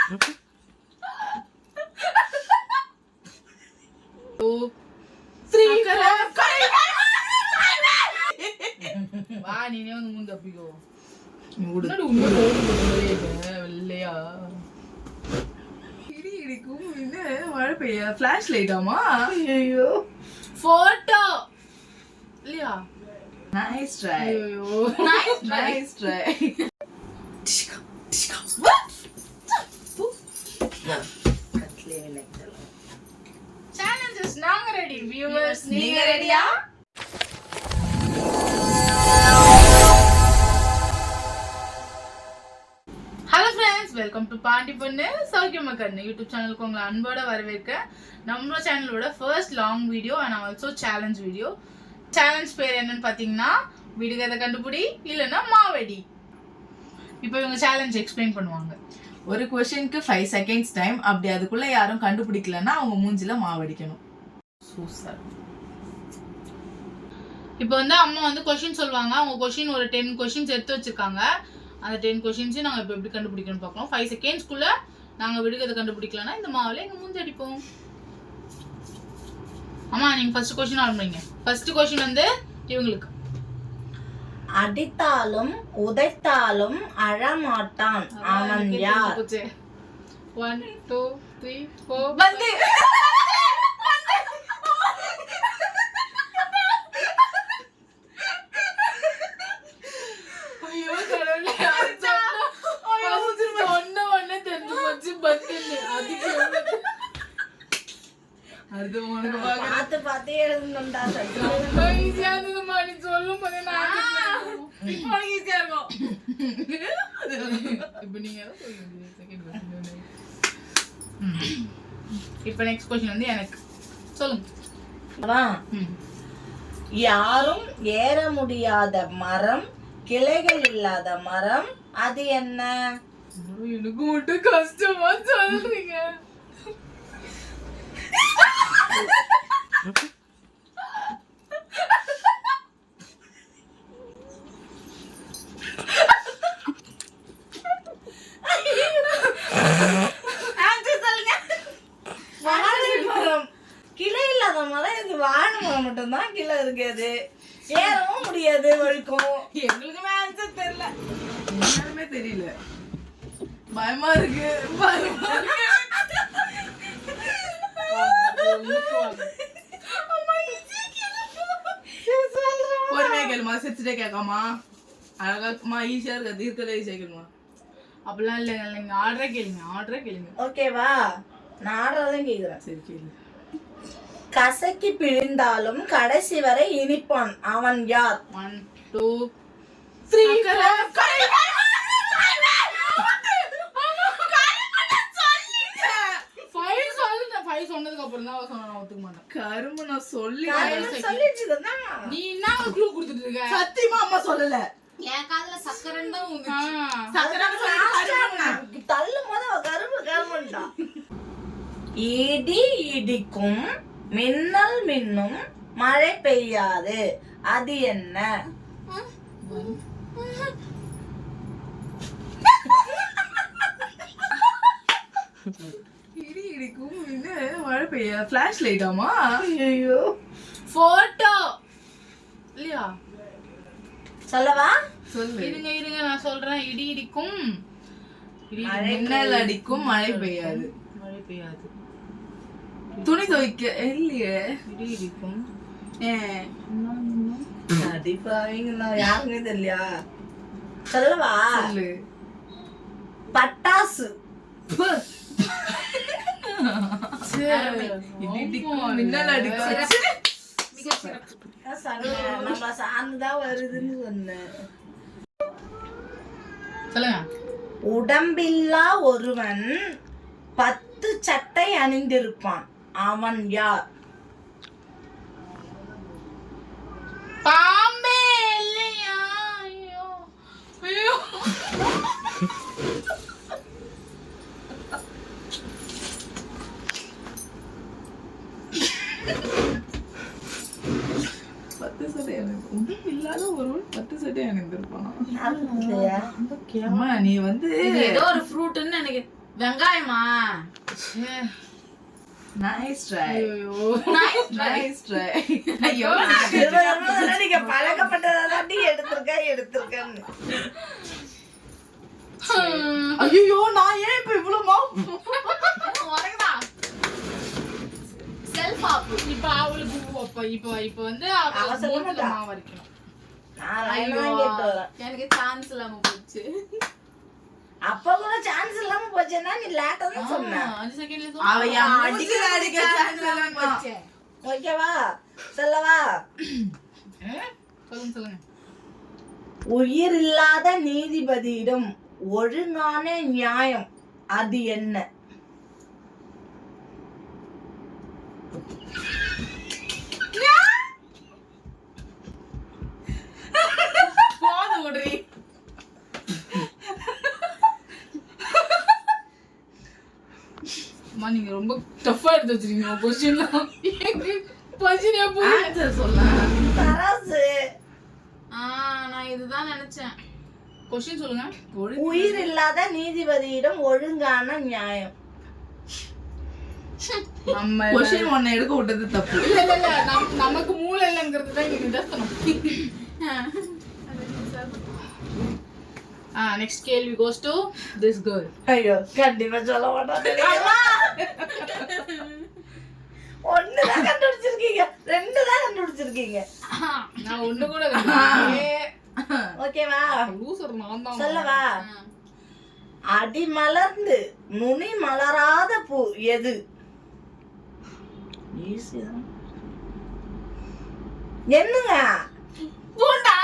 2 3 வா நீனே வந்து மூஞ்சி தப்பிக்கோ. முன்னாடி உண்மை இல்லையா? இடி இடிக்கும் என்ன மழை பெய்யா? ஃபிளாஷ் லைட்டாமா? ஐயோ போட்டோ இல்லையா? Nice try. ஐயோ நைஸ் ட்ரை. சேலஞ்சஸ் நாங்க ரெடி. வியூவர்ஸ் நீங்க ரெடியா? Hello friends, welcome to Pandi பொண்ணு சௌக்கியமா கண்ணு யூடியூப் சேனலுக்கு உங்களை அன்போட வரவேற்க. நம்ம சேனலோட first long video and also challenge video. Challenge பேர் என்னன்னு பார்த்தீங்கன்னா விடுகதை கண்டுபிடி இல்லைன்னா மாவடி. இப்போ இவங்க சேலஞ்ச் எக்ஸ்பிளைன் பண்ணுவாங்க. ஒரு क्वेश्चनக்கு 5 செகண்ட்ஸ் டைம். அப்படி அதுக்குள்ள யாரும் கண்டுபிடிக்கலன்னா அவங்க மூஞ்சில மாவடிக்கணும். சூப்பர். இப்போ வந்து அம்மா வந்து क्वेश्चन சொல்வாங்க. அவங்க क्वेश्चन ஒரு 10 क्वेश्चंस எடுத்து வச்சிருக்காங்க. அந்த 10 क्वेश्चंஸையும் நாங்க இப்போ எப்படி கண்டுபிடிக்கணும்னு பார்க்கலாம். 5 செகண்ட்ஸ்க்குள்ள நாங்க விடுகதை கண்டுபிடிக்கலன்னா இந்த மாவுல எங்க மூஞ்சி அடிப்போம். அம்மா நீங்க ஃபர்ஸ்ட் क्वेश्चन ஆரம்பிங்க. ஃபர்ஸ்ட் क्वेश्चन வந்து இவங்களுக்கு. அடித்தாலும் உதைத்தாலும் அழமாட்டான் அவன் யார்? 1 2 3 4 வந்து ஐயோ கடவுளே, சொன்ன உடனே தெரிஞ்சு போச்சு பந்து. அதுக்கு அது உனக்கு பார்த்து பார்த்து எழுதணும்டா. ஈஸியா இருந்ததுமா, நீ சொல்லும் போதே நான் உனக்கு ஈஸியா இருக்கும். இப்போ நீங்க செகண்ட் क्वेश्चन. இப்போ நெக்ஸ்ட் क्वेश्चन வந்து எனக்கு சொல்லுங்க. யாரும் ஏற முடியாத மரம், கிளைகள் இல்லாத மரம், அது என்ன? எனக்கு மட்டும் கஷ்டமா சொல்றீங்க. கிளை இல்லாத மரம் இது வாழை மரம் மட்டும்தான் கிளை இருக்காது. ஏறவும் முடியாது, வழுக்கும். எங்களுக்குமே ஆன்சர் தெரியல. என்னமே தெரியல. பயமா இருக்கு. பயமா இருக்கு. பொறுமையா கேளுமா, சிரிச்சுட்டே கேட்காமா. அழகாமா ஈஸியா இருக்காது, இருக்கதே ஈஸியா கேளுமா. அப்படிலாம் இல்லைங்க, நீங்க ஆர்டரே கேளுங்க. ஓகேவா? நான் ஆடுறதான் கேக்குறேன். சரி கேளு. கசக்கி பிழிந்தாலும் கடைசி வரை இனிப்பான் அவன் யார்? 1 2 3 5 சொன்னதுக்கு அப்புறம் தான் சொன்னா நான் ஒத்துக்க மாட்டேன். கரும்பு நான் சொல்லி சொல்லிச்சுதான். நீ என்ன க்ளூ கொடுத்துட்டு இருக்க? சத்தியமா அம்மா சொல்லல. என் காதுல சக்கரன் தான் ஊந்துச்சு. தள்ளும் போது அவ கரும்பு கரும்புண்டா. இடி இடிக்கும், மின்னல் மின்னும், மழை பெய்யாது, அது என்ன? இடி இடிக்கும் என்ன மழை பெய்யா? ஃபிளாஷ் லைட்டாமா? ஐயோ போட்டோ இல்லையா? சொல்லவா? சொல்லு. இருங்க நான் சொல்றேன். இடி இடிக்கும், மின்னல் அடிக்கும், மழை பெய்யாது. மழை பெய்யாது. துணி துவைக்க இல்லையே. இடி இடிக்கும், அடிப்பாவீங்களா? யாருமே தெரியலையா? சொல்லவா? சொல்லு. பட்டாசு. இடி இடிக்கும், மின்னல் அடிக்கும். நம்ம சார்ந்துதான் வருதுன்னு சொன்னேன். சொல்லுங்க. உடம்பில்லா ஒருவன் 10 சட்டை அணிந்திருப்பான் அவன் யார்? பாம்பே இல்லையா? ஐயோ இல்லாத ஒருவன் 10 சட்டை அணிந்திருப்பான். இல்லையா? அம்மா நீ வந்து ஏதோ ஒரு ஃப்ரூட்னு நினைக்கிறேன். வெங்காயமா? Nice try. ஐயோ நைஸ் ட்ரை. ஐயோ நீங்க பழக்கப்பட்டதான் எடுத்திருக்கேன்னு. ஐயோ நான் ஏன் இப்ப இவ்வளவு உனக்குதா? Self app. இப்ப அவளுக்கு இப்ப வந்து அவ சொல்ல மூணுல மாட்டா. மாவு அரைக்கணும். நான் line தான் கேட்டு வரேன். எனக்கு சான்ஸ் இல்லாம போச்சு. அப்ப கூட சான்ஸ் இல்லாம போச்சேன்னா நீ லேட்டா தான் சொன்ன. 5 செகண்ட்ல அவ என் அடிக்க சான்ஸ் இல்ல. போச்சு. ஓகேவா? சொல்லவா? சொல்லுங்க. உயிர் இல்லாத நீதிபதியிடம் ஒழுங்கான நியாயம் அது என்ன? போது ஓடுறி. அம்மா நீங்க ரொம்ப டஃபா எடுத்து வச்சிருக்கீங்க क्वेश्चनலாம். பஜினியா போய் ஆன்சர் சொல்ல. தராசு. நான் இதுதான் நினைச்சேன். क्वेश्चन சொல்லுங்க. உயிர் இல்லாத நீதிபதியிடம் ஒழுங்கான நியாயம். நம்ம क्वेश्चन ஒண்ணு எடுக்க விட்டது தப்பு. இல்ல நமக்கு மூளை இல்லங்கிறது தான் இங்க நிதர்சனம். நெக்ஸ்ட் கேள்வி goes to this girl. ஐயோ கண்டிப்பா சொல்ல மாட்டேன். ஒண்ணுதான் கண்டுபிடிச்சிருக்கீங்க, 2 தான் கண்டுபிடிச்சிருக்கீங்க. நான் ஒண்ணு கூட கண்டுபிடிக்கலையே. ஓகேவா? லூசர் நான் தான். சொல்லவா? அடி மலர்ந்து நுனி மலராத பூ எது? ஈஸி தான். என்னங்க? பூண்டா.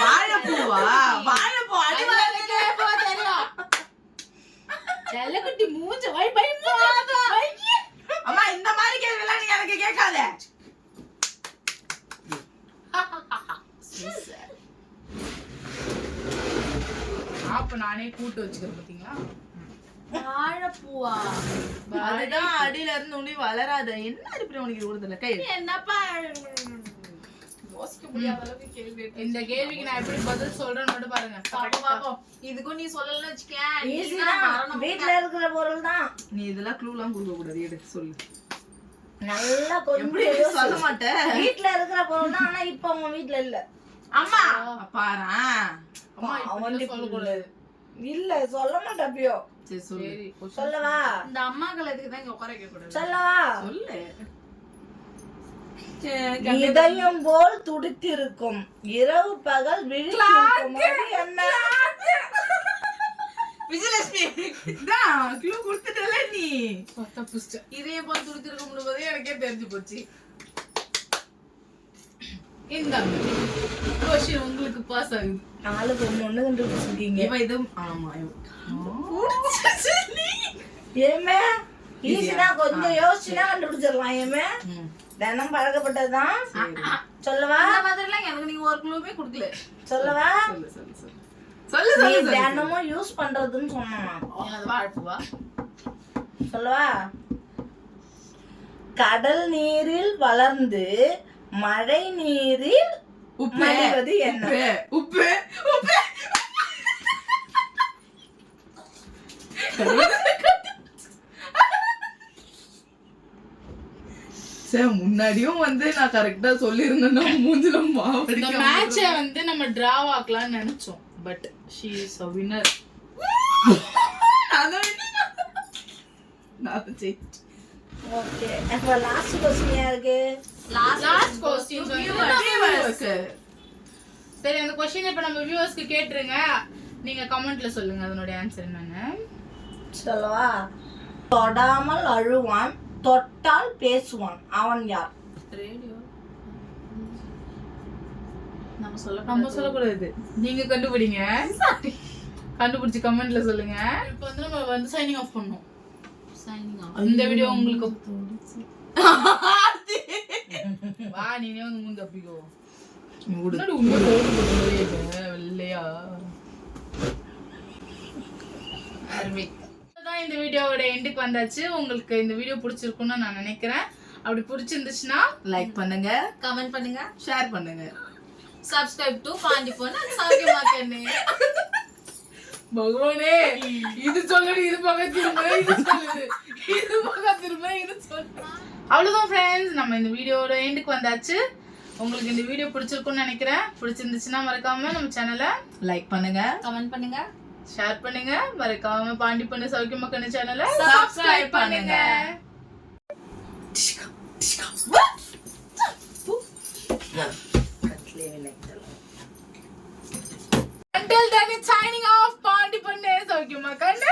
வாழைப்பூவா? வாழைப்பூ அடி அதுக்கு எப்போ தெரியும்? செல்லக்குட்டி மூஞ்ச வை பை மூஞ்ச. அம்மா இந்த மாதிரி கேள்விலாம் நீ எனக்கு கேட்காத. அப்ப நானே கூட்டு வச்சுக்கிறேன் பாத்தீங்களா? வாழைப்பூவா? அதுதான் அடியில இருந்து உனி வளராத. என்ன இப்படி உனக்கு கொடுத்தல கை? என்னப்பா யோசிக்க முடியாத அளவுக்கு கேள்வி கேட்டு. இந்த கேள்விக்கு நான் எப்படி பதில் சொல்றேன்னு மட்டும் பாருங்க. பாப்போம். இதுக்கும் நீ சொல்லலன்னு வச்சுக்கேன். ஈஸி தான். வீட்ல இருக்கிற பொருள் தான். நீ இதெல்லாம் க்ளூலாம் கொடுக்க கூடாது. எடுத்து சொல்லு. நல்லா எப்படி கொஞ்சம் சொல்ல மாட்டே? வீட்ல இருக்கிற பொருள் தான். ஆனா இப்ப உங்க வீட்ல இல்ல. அம்மா பாரா. அம்மா இப்படி சொல்லக்கூடாது. இல்ல சொல்ல மாட்டேப்பியோ. சரி சொல்லு. சரி சொல்லவா? இந்த அம்மாக்கள் எதுக்கு தான் இங்க உட்கார வைக்க கூடாது? சொல்லவா? சொல்லு. இதயம் போல் துடித்திருக்கும் இரவு பகல் விழித்திருக்கும் அது என்ன? விஜயலட்சுமி தான் க்ளூ கொடுத்துட்டல நீ. தப்புச்ச. இதே போல் துடித்திருக்கும் போதே எனக்கே தெரிஞ்சு போச்சு. இந்த क्वेश्चन உங்களுக்கு பாஸ் ஆகுது. 4 ஒண்ணு கண்டுபிடிச்சிருக்கீங்க. இவ இது ஆமா ஏமே ஈஸினா கொஞ்சம் யோசிச்சுனா கண்டுபிடிச்சிடலாம். ஏமே தினம் பழக்கப்பட்டதுதான். சொல்லவா? அந்த மாதிரிலாம் எனக்கு நீங்க ஒரு க்ளூவே கொடுக்கல. சொல்லவா? சொல்லு சொல்லு சொல்லு. சொல்லு நீ சொல்லு. தினமும் யூஸ் பண்றதுன்னு சொன்னா. எனது வாழைப்பூவா? சொல்லவா? கடல் நீரில் வளர்ந்து மழை நீரில் உப்பு மடிவது என்ன? உப்பு உப்பு. சே முன்னாடியும் வந்து நான் கரெக்ட்டா சொல்லிருந்தேன்னா மூஞ்சில இந்த மாவடிக்க மேட்சை வந்து நம்ம டிரா ஆக்கலாம்னு நினைச்சோம். But she is a winner. நான் ஜெயிச்சேன். ஓகே. அப்ப லாஸ்ட் क्वेश्चन யாருக்கு? Last question வந்து viewers. சரி அந்த क्वेश्चन இப்ப நம்ம வியூவர்ஸ்க்கு கேட்றங்க. நீங்க கமெண்ட்ல சொல்லுங்க அதனுடைய ஆன்சர் என்னன்னு. சொல்லவா? தொடாமல் அழுவான், தொட்டால் பேசுவான், அவன் யார்? ரேடியோ. நம்ம சொல்லக்கூடாது. நீங்க கண்டுபிடிங்க. கண்டுபிடிச்சு கமெண்ட்ல சொல்லுங்க. இப்போ வந்து நம்ம வந்து சைனிங் ஆஃப் பண்ணோம். Signing off. இந்த வீடியோ உங்களுக்கு வா நீனே வந்து மூந்து தப்பிக்கோ. முன்னாடி உண்மை தோடு போட்ட மாதிரியே இருக்கு. வெள்ளையா. அருமை. தான் இந்த வீடியோவோட எண்டுக்கு வந்தாச்சு. உங்களுக்கு இந்த வீடியோ பிடிச்சிருக்கும்னு நான் நினைக்கிறேன். அப்படி பிடிச்சிருந்துச்சுன்னா லைக் பண்ணுங்க, கமெண்ட் பண்ணுங்க, ஷேர் பண்ணுங்க. சப்ஸ்கிரைப் டு பாண்டி பொண்ணு சௌக்கியமா கண்ணு. பகவானே இது சொல்லுது இது பக்கம் திரும்ப இது சொல்லுது இது பக்கம் திரும்ப இது சொல்லுது. அவ்வளவுதான் ஃப்ரெண்ட்ஸ், நம்ம இந்த வீடியோட எண்டுக்கு வந்தாச்சு. உங்களுக்கு இந்த வீடியோ பிடிச்சிருக்கும்னு நினைக்கிறேன். பிடிச்சிருந்துச்சுன்னா மறக்காம நம்ம சேனலை லைக் பண்ணுங்க, கமெண்ட் பண்ணுங்க, ஷேர் பண்ணுங்க. மறக்காம பாண்டி பொண்ணு சௌக்கியமா கண்ணு சேனலை Subscribe பண்ணுங்க. Until then, it's signing off. Pandi பொண்ணு சௌக்கியமா கண்ணு.